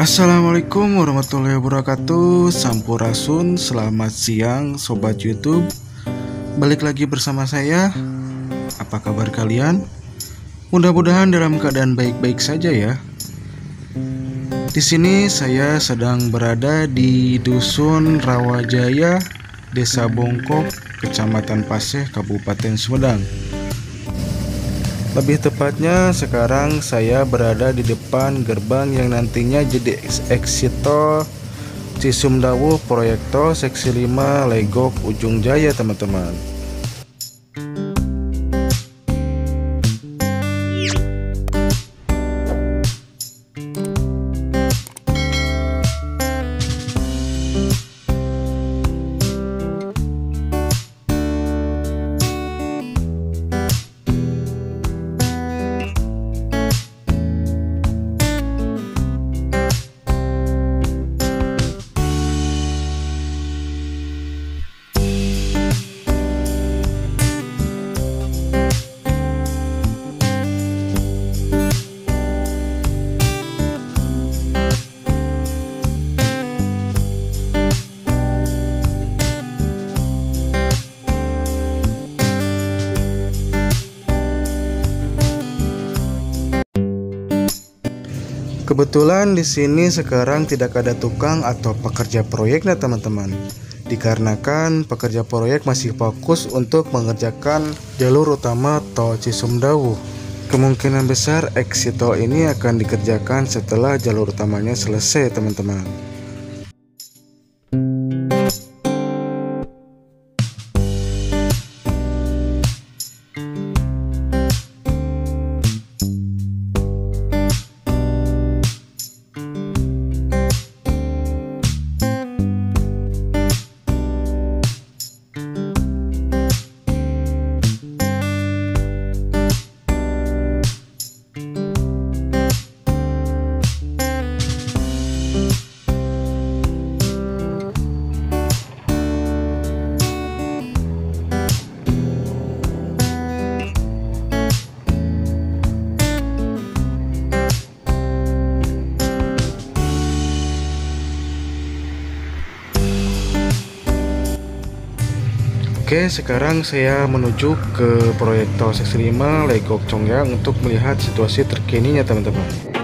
Assalamualaikum warahmatullahi wabarakatuh. Sampurasun, selamat siang Sobat YouTube. Balik lagi bersama saya. Apa kabar kalian? Mudah-mudahan dalam keadaan baik-baik saja ya. Di sini saya sedang berada di Dusun Rawajaya, Desa Bongkok, Kecamatan Paseh, Kabupaten Sumedang. Lebih tepatnya sekarang saya berada di depan gerbang yang nantinya jadi exit tol Cisumdawu Proyek Tol Seksi 5 Legok Ujung Jaya, teman-teman. Kebetulan di sini sekarang tidak ada tukang atau pekerja proyeknya, teman-teman. Dikarenakan pekerja proyek masih fokus untuk mengerjakan jalur utama tol Cisumdawu. Kemungkinan besar exit tol ini akan dikerjakan setelah jalur utamanya selesai, teman-teman. Oke, sekarang saya menuju ke proyek tol Seksi 5 Legok Congyang untuk melihat situasi terkininya, teman-teman.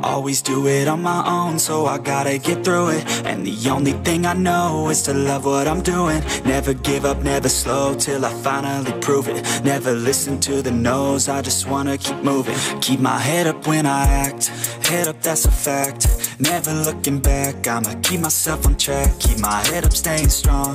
Always do it on my own, so I gotta get through it. And the only thing I know is to love what I'm doing. Never give up, never slow, till I finally prove it. Never listen to the no's, I just wanna keep moving. Keep my head up when I act, head up, that's a fact. Never looking back, I'ma keep myself on track. Keep my head up, staying strong,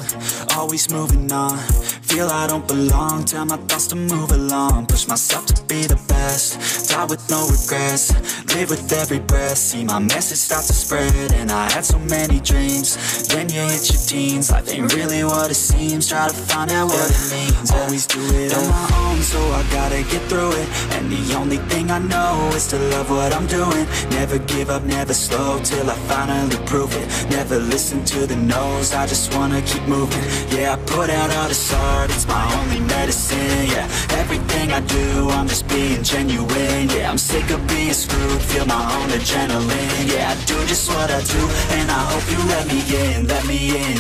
always moving on. Feel I don't belong, tell my thoughts to move along. Push myself to be the best, die with no regrets. Live with every breath, see my message start to spread. And I had so many dreams, then you hit your teens. Life ain't really what it seems, try to find out what it means. Always do it on my own, so I gotta get through it. And the only thing I know is to love what I'm doing. Never give up, never slow, till I finally prove it. Never listen to the no's, I just wanna keep moving. Yeah, I put out all this art, it's my only medicine. Yeah, everything I do, I'm just being genuine. Yeah, I'm sick of being screwed, feel my own adrenaline. Yeah, I do just what I do, and I hope you let me in,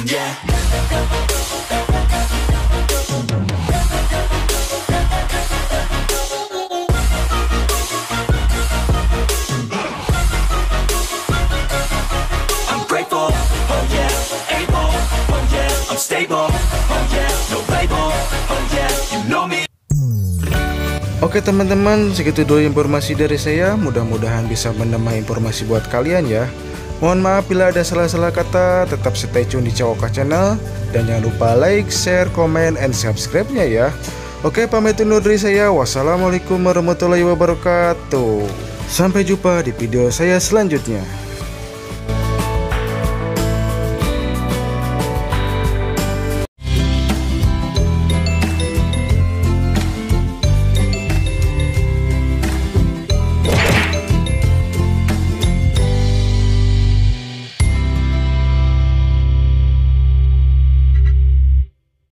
yeah. I'm grateful, oh yeah, able, oh yeah, I'm stable, oh yeah, no label, oh yeah, you know me. Oke, teman-teman, segitu dulu informasi dari saya. Mudah-mudahan bisa menambah informasi buat kalian ya. Mohon maaf bila ada salah-salah kata. Tetap stay tune di Cawokah Channel. Dan jangan lupa like, share, komen, and subscribe-nya ya. Oke, pamit undur dari saya. Wassalamualaikum warahmatullahi wabarakatuh. Sampai jumpa di video saya selanjutnya.